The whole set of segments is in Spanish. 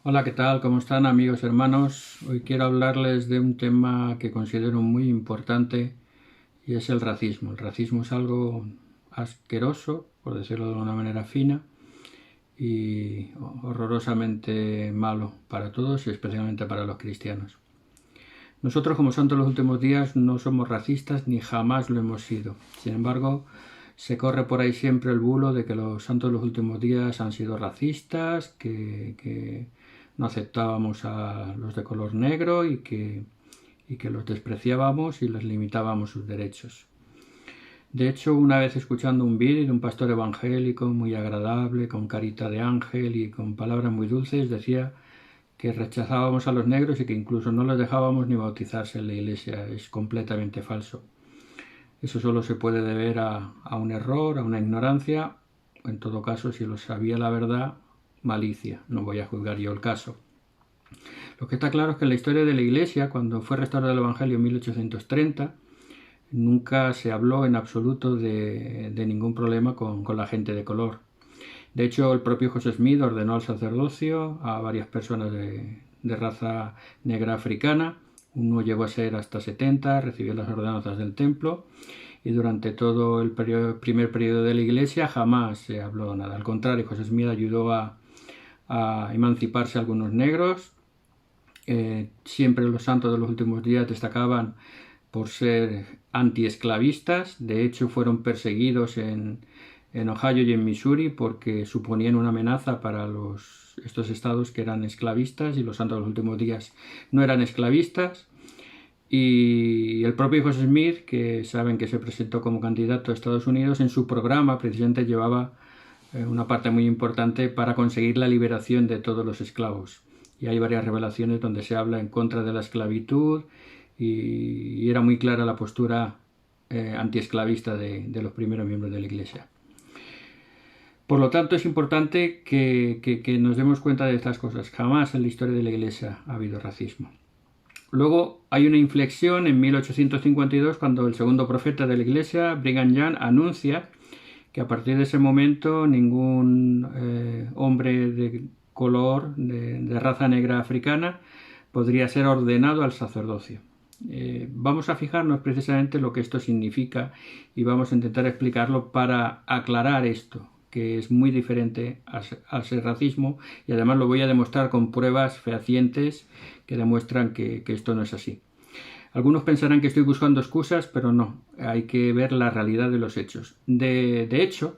Hola, ¿qué tal? ¿Cómo están, amigos, hermanos? Hoy quiero hablarles de un tema que considero muy importante y es el racismo. El racismo es algo asqueroso, por decirlo de una manera fina, y horrorosamente malo para todos y especialmente para los cristianos. Nosotros, como santos de los últimos días, no somos racistas ni jamás lo hemos sido. Sin embargo, se corre por ahí siempre el bulo de que los santos de los últimos días han sido racistas, que no aceptábamos a los de color negro y que los despreciábamos y les limitábamos sus derechos. De hecho, una vez escuchando un vídeo de un pastor evangélico muy agradable, con carita de ángel y con palabras muy dulces, decía que rechazábamos a los negros y que incluso no los dejábamos ni bautizarse en la iglesia. Es completamente falso. Eso solo se puede deber a un error, a una ignorancia, o en todo caso, si lo sabía la verdad, malicia. No voy a juzgar yo el caso. Lo que está claro es que en la historia de la iglesia, cuando fue restaurado el Evangelio en 1830, nunca se habló en absoluto de ningún problema con la gente de color. De hecho, el propio José Smith ordenó al sacerdocio a varias personas de raza negra africana. Uno llegó a ser hasta 70, recibió las ordenanzas del templo y durante todo el primer periodo de la iglesia jamás se habló nada. Al contrario, José Smith ayudó a emanciparse a algunos negros. Siempre los santos de los últimos días destacaban por ser antiesclavistas. De hecho, fueron perseguidos en Ohio y en Missouri porque suponían una amenaza para estos estados que eran esclavistas, y los santos de los últimos días no eran esclavistas. Y el propio José Smith, que saben que se presentó como candidato a Estados Unidos, en su programa precisamente llevaba una parte muy importante para conseguir la liberación de todos los esclavos. Y hay varias revelaciones donde se habla en contra de la esclavitud y era muy clara la postura antiesclavista de los primeros miembros de la Iglesia. Por lo tanto, es importante que nos demos cuenta de estas cosas. Jamás en la historia de la Iglesia ha habido racismo. Luego hay una inflexión en 1852 cuando el segundo profeta de la Iglesia, Brigham Young, anuncia que a partir de ese momento ningún hombre de color, de raza negra africana, podría ser ordenado al sacerdocio. Vamos a fijarnos precisamente en lo que esto significa y vamos a intentar explicarlo para aclarar esto, que es muy diferente al ser racismo, y además lo voy a demostrar con pruebas fehacientes que demuestran que esto no es así. Algunos pensarán que estoy buscando excusas, pero no, hay que ver la realidad de los hechos. De hecho,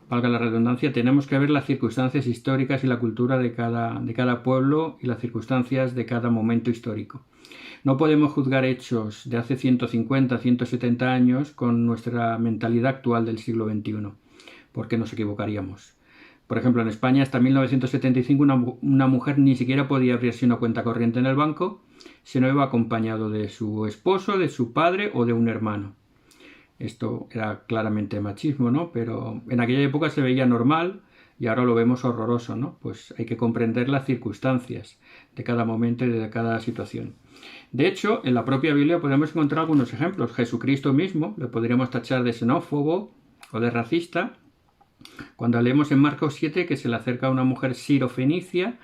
valga la redundancia, tenemos que ver las circunstancias históricas y la cultura de cada pueblo y las circunstancias de cada momento histórico. No podemos juzgar hechos de hace 150, 170 años con nuestra mentalidad actual del siglo XXI, porque nos equivocaríamos. Por ejemplo, en España hasta 1975 una mujer ni siquiera podía abrirse una cuenta corriente en el banco si no iba acompañado de su esposo, de su padre o de un hermano. Esto era claramente machismo, ¿no? Pero en aquella época se veía normal y ahora lo vemos horroroso, ¿no? Pues hay que comprender las circunstancias de cada momento y de cada situación. De hecho, en la propia Biblia podemos encontrar algunos ejemplos. Jesucristo mismo le podríamos tachar de xenófobo o de racista, cuando leemos en Marcos 7 que se le acerca a una mujer sirofenicia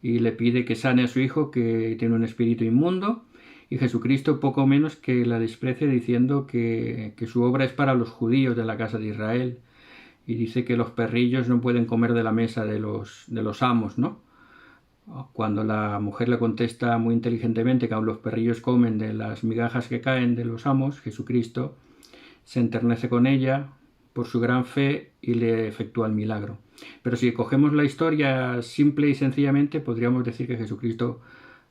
y le pide que sane a su hijo que tiene un espíritu inmundo, y Jesucristo poco menos que la desprecia diciendo que su obra es para los judíos de la casa de Israel, y dice que los perrillos no pueden comer de la mesa de los amos, ¿no? Cuando la mujer le contesta muy inteligentemente que aun los perrillos comen de las migajas que caen de los amos, Jesucristo se enternece con ella por su gran fe y le efectúa el milagro. Pero si cogemos la historia simple y sencillamente, podríamos decir que Jesucristo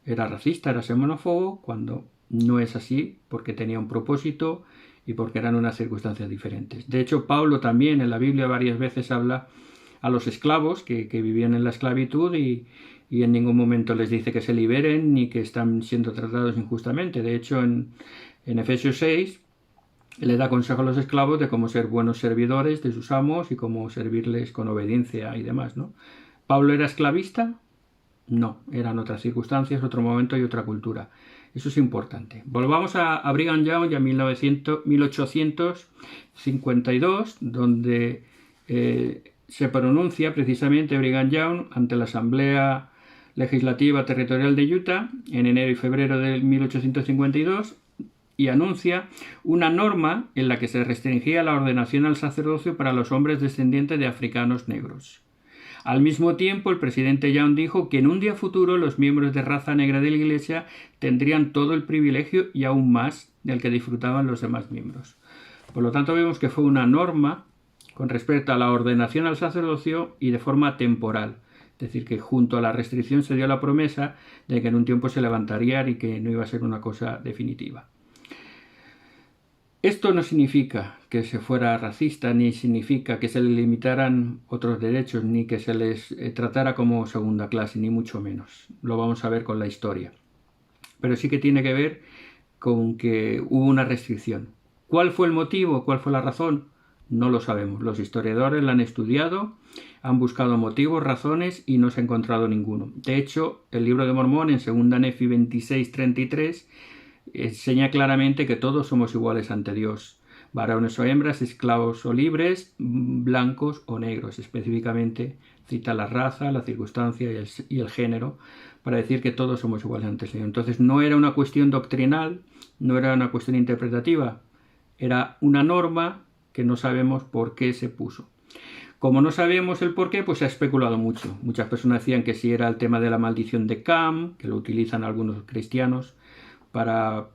era racista, era xenófobo, cuando no es así, porque tenía un propósito y porque eran unas circunstancias diferentes. De hecho, Pablo también en la Biblia varias veces habla a los esclavos que vivían en la esclavitud y en ningún momento les dice que se liberen ni que están siendo tratados injustamente. De hecho, en Efesios 6 le da consejo a los esclavos de cómo ser buenos servidores de sus amos y cómo servirles con obediencia y demás, ¿no? ¿Pablo era esclavista? No, eran otras circunstancias, otro momento y otra cultura. Eso es importante. Volvamos a Brigham Young, ya 1852, donde se pronuncia precisamente Brigham Young ante la Asamblea Legislativa Territorial de Utah en enero y febrero de 1852 y anuncia una norma en la que se restringía la ordenación al sacerdocio para los hombres descendientes de africanos negros. Al mismo tiempo, el presidente Young dijo que en un día futuro los miembros de raza negra de la Iglesia tendrían todo el privilegio y aún más del que disfrutaban los demás miembros. Por lo tanto, vemos que fue una norma con respecto a la ordenación al sacerdocio y de forma temporal. Es decir, que junto a la restricción se dio la promesa de que en un tiempo se levantaría y que no iba a ser una cosa definitiva. Esto no significa que se fuera racista, ni significa que se le limitaran otros derechos, ni que se les tratara como segunda clase, ni mucho menos. Lo vamos a ver con la historia. Pero sí que tiene que ver con que hubo una restricción. ¿Cuál fue el motivo? ¿Cuál fue la razón? No lo sabemos. Los historiadores la han estudiado, han buscado motivos, razones y no se ha encontrado ninguno. De hecho, el libro de Mormón en 2 Nefi 26:33 enseña claramente que todos somos iguales ante Dios, varones o hembras, esclavos o libres, blancos o negros. Específicamente cita la raza, la circunstancia y el género para decir que todos somos iguales ante el Señor. Entonces no era una cuestión doctrinal, no era una cuestión interpretativa, era una norma que no sabemos por qué se puso. Como no sabemos el por qué, pues se ha especulado mucho. Muchas personas decían que si era el tema de la maldición de Cam, que lo utilizan algunos cristianos para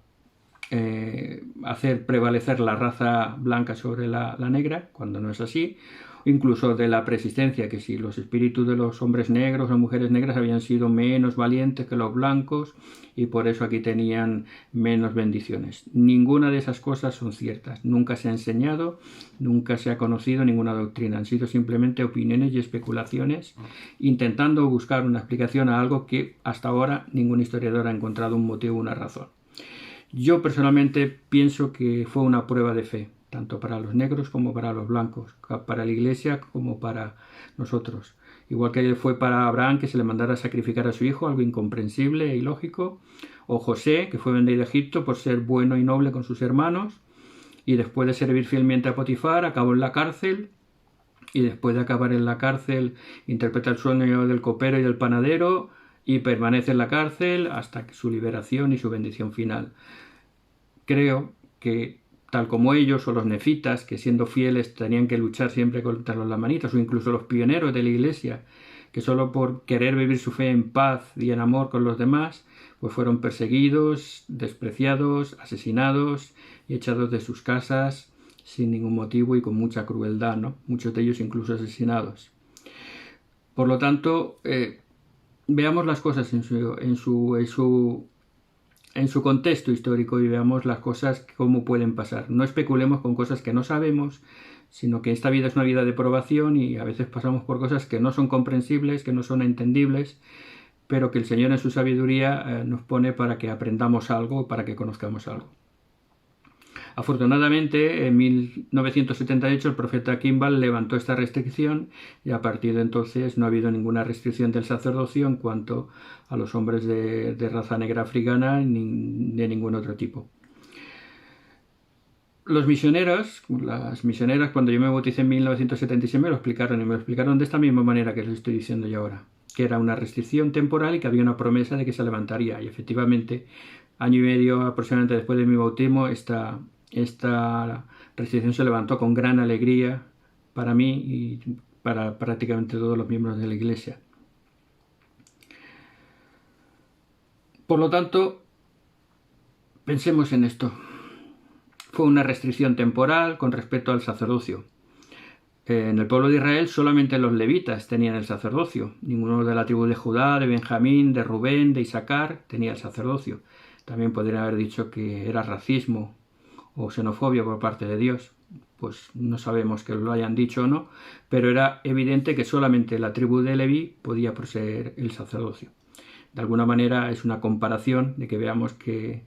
hacer prevalecer la raza blanca sobre la negra, cuando no es así. Incluso de la persistencia, que si los espíritus de los hombres negros o mujeres negras habían sido menos valientes que los blancos y por eso aquí tenían menos bendiciones. Ninguna de esas cosas son ciertas. Nunca se ha enseñado, nunca se ha conocido ninguna doctrina. Han sido simplemente opiniones y especulaciones intentando buscar una explicación a algo que hasta ahora ningún historiador ha encontrado un motivo o una razón. Yo personalmente pienso que fue una prueba de fe, tanto para los negros como para los blancos, para la Iglesia como para nosotros. Igual que fue para Abraham que se le mandara a sacrificar a su hijo, algo incomprensible e ilógico, o José, que fue vendido a Egipto por ser bueno y noble con sus hermanos, y después de servir fielmente a Potifar, acabó en la cárcel, y después de acabar en la cárcel, interpreta el sueño del copero y del panadero, y permanece en la cárcel hasta su liberación y su bendición final. Creo que tal como ellos o los nefitas, que siendo fieles tenían que luchar siempre contra los lamanitas, o incluso los pioneros de la Iglesia, que solo por querer vivir su fe en paz y en amor con los demás, pues fueron perseguidos, despreciados, asesinados y echados de sus casas sin ningún motivo y con mucha crueldad, ¿no? Muchos de ellos incluso asesinados. Por lo tanto, veamos las cosas en su contexto histórico y veamos las cosas cómo pueden pasar. No especulemos con cosas que no sabemos, sino que esta vida es una vida de probación y a veces pasamos por cosas que no son comprensibles, que no son entendibles, pero que el Señor en su sabiduría nos pone para que aprendamos algo, para que conozcamos algo. Afortunadamente, en 1978 el profeta Kimball levantó esta restricción y a partir de entonces no ha habido ninguna restricción del sacerdocio en cuanto a los hombres de raza negra africana ni de ningún otro tipo. Las misioneras, cuando yo me bauticé en 1976 me lo explicaron y me lo explicaron de esta misma manera que les estoy diciendo yo ahora, que era una restricción temporal y que había una promesa de que se levantaría y efectivamente año y medio aproximadamente después de mi bautismo esta restricción se levantó con gran alegría para mí y para prácticamente todos los miembros de la Iglesia. Por lo tanto, pensemos en esto. Fue una restricción temporal con respecto al sacerdocio. En el pueblo de Israel solamente los levitas tenían el sacerdocio. Ninguno de la tribu de Judá, de Benjamín, de Rubén, de Isaacar tenía el sacerdocio. También podrían haber dicho que era racismo o xenofobia por parte de Dios. Pues no sabemos que lo hayan dicho o no, pero era evidente que solamente la tribu de Leví podía poseer el sacerdocio. De alguna manera es una comparación de que veamos que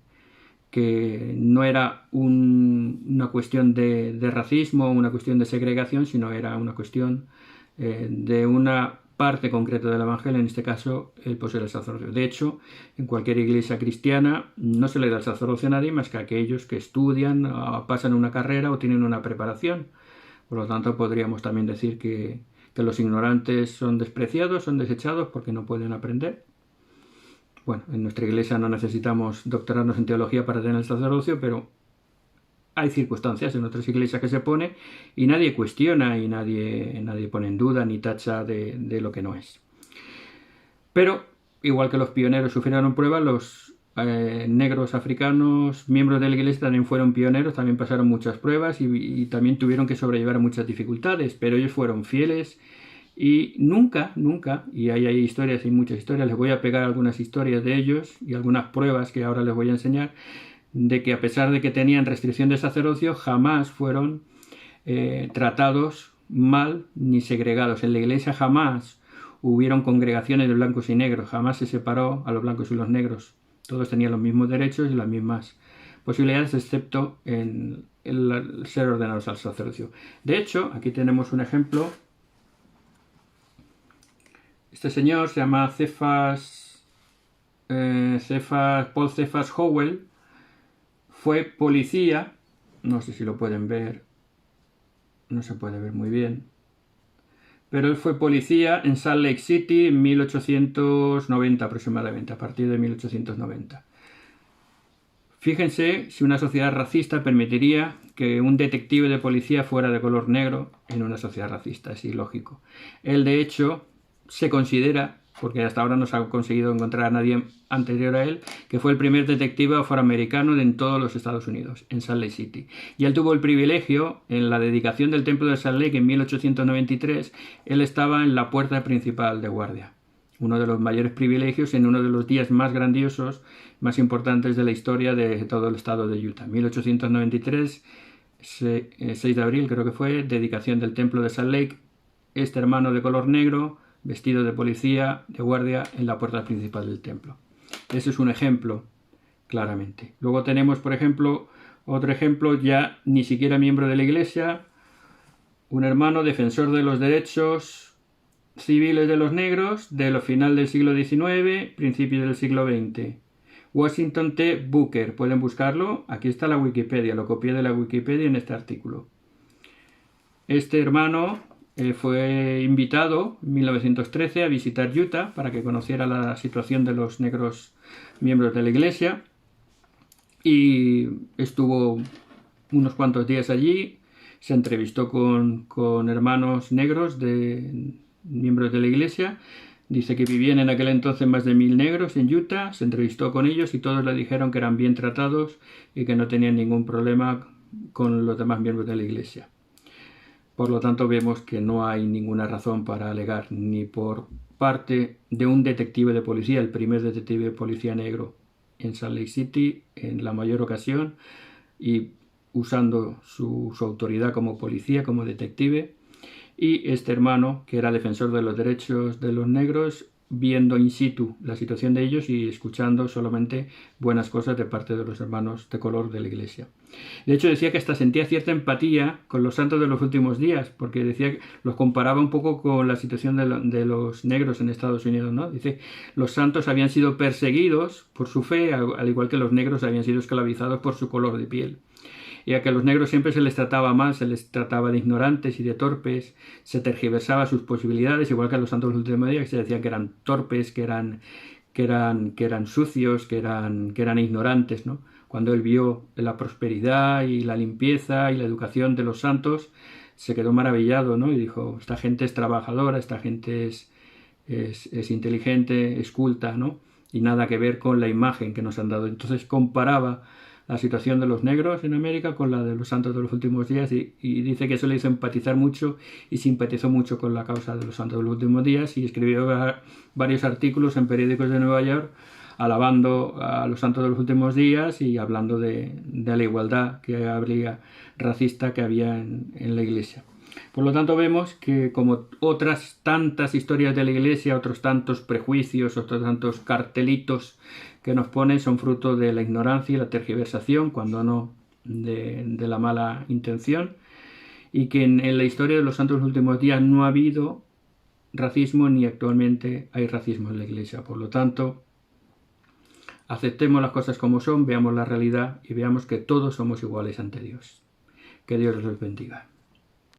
no era una cuestión de racismo, una cuestión de segregación, sino era una cuestión de una parte concreta del Evangelio, en este caso el poseer el sacerdocio. De hecho, en cualquier iglesia cristiana no se le da el sacerdocio a nadie más que a aquellos que estudian, pasan una carrera o tienen una preparación. Por lo tanto, podríamos también decir que los ignorantes son despreciados, son desechados porque no pueden aprender. Bueno, en nuestra iglesia no necesitamos doctorarnos en teología para tener el sacerdocio, pero hay circunstancias en otras iglesias que se pone y nadie cuestiona y nadie pone en duda ni tacha de lo que no es. Pero, igual que los pioneros sufrieron pruebas, los negros africanos, miembros de la iglesia, también fueron pioneros, también pasaron muchas pruebas y también tuvieron que sobrellevar muchas dificultades, pero ellos fueron fieles y nunca, y hay historias y muchas historias, les voy a pegar algunas historias de ellos y algunas pruebas que ahora les voy a enseñar, de que a pesar de que tenían restricción de sacerdocio, jamás fueron tratados mal ni segregados. En la iglesia jamás hubieron congregaciones de blancos y negros, jamás se separó a los blancos y los negros. Todos tenían los mismos derechos y las mismas posibilidades, excepto en el ser ordenados al sacerdocio. De hecho, aquí tenemos un ejemplo. Este señor se llama Paul Cephas Howell. Fue policía, no sé si lo pueden ver, no se puede ver muy bien, pero él fue policía en Salt Lake City en 1890 aproximadamente, a partir de 1890. Fíjense si una sociedad racista permitiría que un detective de policía fuera de color negro en una sociedad racista, es ilógico. Él, de hecho, se considera, porque hasta ahora no se ha conseguido encontrar a nadie anterior a él, que fue el primer detective afroamericano en todos los Estados Unidos, en Salt Lake City. Y él tuvo el privilegio, en la dedicación del templo de Salt Lake en 1893, él estaba en la puerta principal de guardia. Uno de los mayores privilegios en uno de los días más grandiosos, más importantes de la historia de todo el estado de Utah. 1893, 6 de abril creo que fue, dedicación del templo de Salt Lake, este hermano de color negro, vestido de policía, de guardia, en la puerta principal del templo. Ese es un ejemplo, claramente. Luego tenemos, por ejemplo, otro ejemplo, ya ni siquiera miembro de la iglesia, un hermano defensor de los derechos civiles de los negros de los final del siglo XIX, principios del siglo XX. Washington T. Booker, pueden buscarlo, aquí está la Wikipedia, lo copié de la Wikipedia en este artículo. Este hermano fue invitado en 1913 a visitar Utah para que conociera la situación de los negros miembros de la iglesia y estuvo unos cuantos días allí, se entrevistó con hermanos negros de miembros de la iglesia. Dice que vivían en aquel entonces más de 1000 negros en Utah, se entrevistó con ellos y todos le dijeron que eran bien tratados y que no tenían ningún problema con los demás miembros de la iglesia. Por lo tanto, vemos que no hay ninguna razón para alegar ni por parte de un detective de policía, el primer detective de policía negro en Salt Lake City, en la mayor ocasión, y usando su autoridad como policía, como detective, y este hermano, que era defensor de los derechos de los negros, viendo in situ la situación de ellos y escuchando solamente buenas cosas de parte de los hermanos de color de la iglesia. De hecho, decía que hasta sentía cierta empatía con los santos de los últimos días, porque decía que los comparaba un poco con la situación de los negros en Estados Unidos, ¿no? Dice, los santos habían sido perseguidos por su fe, al igual que los negros habían sido esclavizados por su color de piel. Y a que a los negros siempre se les trataba mal, se les trataba de ignorantes y de torpes, se tergiversaba sus posibilidades, igual que a los santos de los últimos días, que se decían que eran torpes, que eran sucios, que eran ignorantes, ¿no? Cuando él vio la prosperidad y la limpieza y la educación de los santos, se quedó maravillado, ¿no? Y dijo, esta gente es trabajadora, esta gente es inteligente, es culta, ¿no? Y nada que ver con la imagen que nos han dado. Entonces comparaba la situación de los negros en América con la de los santos de los últimos días y dice que eso le hizo empatizar mucho y simpatizó mucho con la causa de los santos de los últimos días y escribió varios artículos en periódicos de Nueva York alabando a los santos de los últimos días y hablando de la igualdad que habría racista que había en la iglesia. Por lo tanto, vemos que como otras tantas historias de la iglesia, otros tantos prejuicios, otros tantos cartelitos que nos ponen son fruto de la ignorancia y la tergiversación, cuando no de la mala intención, y que en la historia de los santos de los últimos días no ha habido racismo ni actualmente hay racismo en la iglesia. Por lo tanto, aceptemos las cosas como son, veamos la realidad y veamos que todos somos iguales ante Dios. Que Dios los bendiga.